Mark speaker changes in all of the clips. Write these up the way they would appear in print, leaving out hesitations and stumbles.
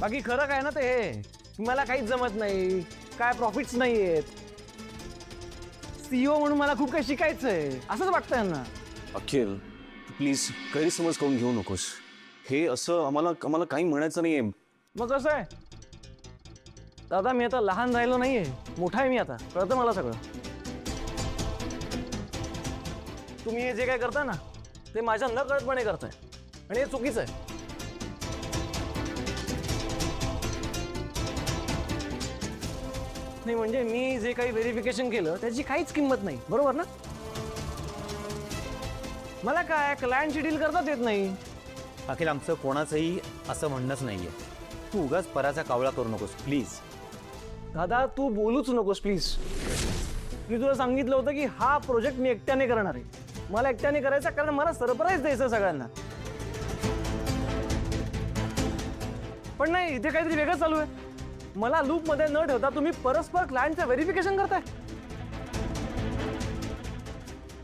Speaker 1: बाकी खरं काय ना ते हे की मला काहीच जमत नाही, काय प्रॉफिट्स नाही आहेत. सीईओ म्हणून मला खूप काही शिकायचंय असंच वाटतं यांना.
Speaker 2: अखिल प्लीज गैरसमज करून घेऊ नकोस. हे असं आम्हाला काही म्हणायचं नाहीये.
Speaker 1: मग कसं आहे दादा, मी आता लहान राहिलो नाहीये, मोठा आहे मी आता, कळतं मला सगळं. तुम्ही हे जे काय करताय ना ते माझ्या न कळतपणे करताय आणि हे चुकीचं आहे. नाही म्हणजे मी जे काही व्हेरिफिकेशन केलं त्याची काहीच किंमत नाही, बरोबर ना? मला काय क्लायंटची डील करताच येत नाही.
Speaker 3: अखिल आमचं कोणाचंही असं म्हणणंच नाहीये. तू उगाच पराचा कावळा करू नकोस प्लीज.
Speaker 1: दादा तू बोलूच नकोस प्लीज. मी तुला सांगितलं होतं की हा प्रोजेक्ट मी एकट्याने करणार आहे. मला एकट्याने करायचा कारण मला सरप्राईज द्यायचं सगळ्यांना. पण नाही, इथे काहीतरी वेगळं चालू आहे. मला लूप मध्ये न ठेवता तुम्ही परस्पर क्लायंटचं व्हेरिफिकेशन करताय.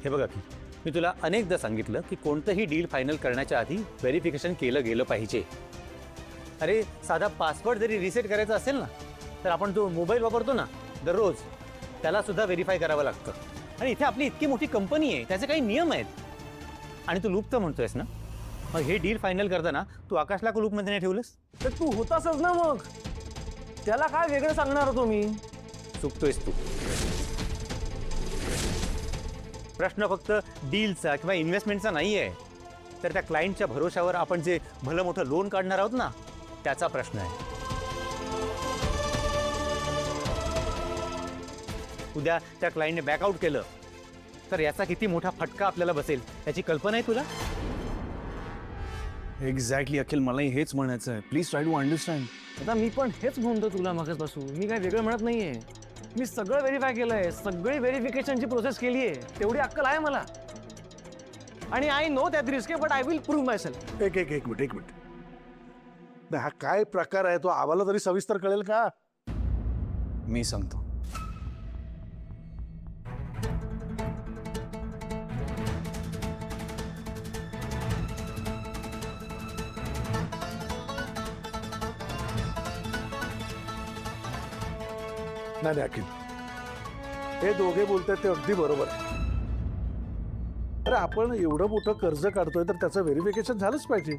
Speaker 3: हे बघ अखिल, मी तुला अनेकदा सांगितलं की कोणतंही डील फायनल करण्याच्या आधी व्हेरिफिकेशन केलं गेलं पाहिजे. अरे साधा पासवर्ड जरी रिसेट करायचा असेल ना तर आपण तो मोबाईल वापरतो ना दररोज, त्याला सुद्धा व्हेरीफाय करावं लागतं. आणि इथे आपली इतकी मोठी कंपनी आहे, त्याचे काही नियम आहेत. आणि तू लूप तर म्हणतोयस ना, मग हे डील फायनल करताना तू आकाशला लूपमध्ये नाही ठेवलंस?
Speaker 1: तर तू होतासच ना, मग त्याला काय वेगळं सांगणार होतो मी?
Speaker 3: चुकतोयस तू. प्रश्न फक्त डीलचा किंवा इन्व्हेस्टमेंटचा नाही आहे, तर त्या क्लायंटच्या भरोशावर आपण जे भलं मोठं लोन काढणार आहोत ना त्याचा प्रश्न आहे. उद्या त्या क्लायंटने बॅकआउट केलं तर याचा किती मोठा फटका आपल्याला बसेल याची कल्पना आहे तुला?
Speaker 2: एक्झॅक्टली अखिल, मलाही हेच म्हणायचं आहे. Please try to understand.
Speaker 1: आता मी पण हेच म्हणतो तुला मागासपासून. मी काय वेगळं म्हणत नाहीये. मी सगळं व्हेरीफाय केलंय, सगळी व्हेरिफिकेशनची प्रोसेस केली आहे. तेवढी अक्कल आहे मला. आणि I know that risk but I will prove my self.
Speaker 4: एक मिनिट नाही, हा काय प्रकार आहे तो आम्हाला तरी सविस्तर कळेल का?
Speaker 2: मी सांगतो.
Speaker 4: नाही अखिल, हे दोघे बोलतात ते अगदी बरोबर आहे. अरे आपण एवढं मोठं कर्ज काढतोय तर त्याचं व्हेरिफिकेशन झालंच पाहिजे.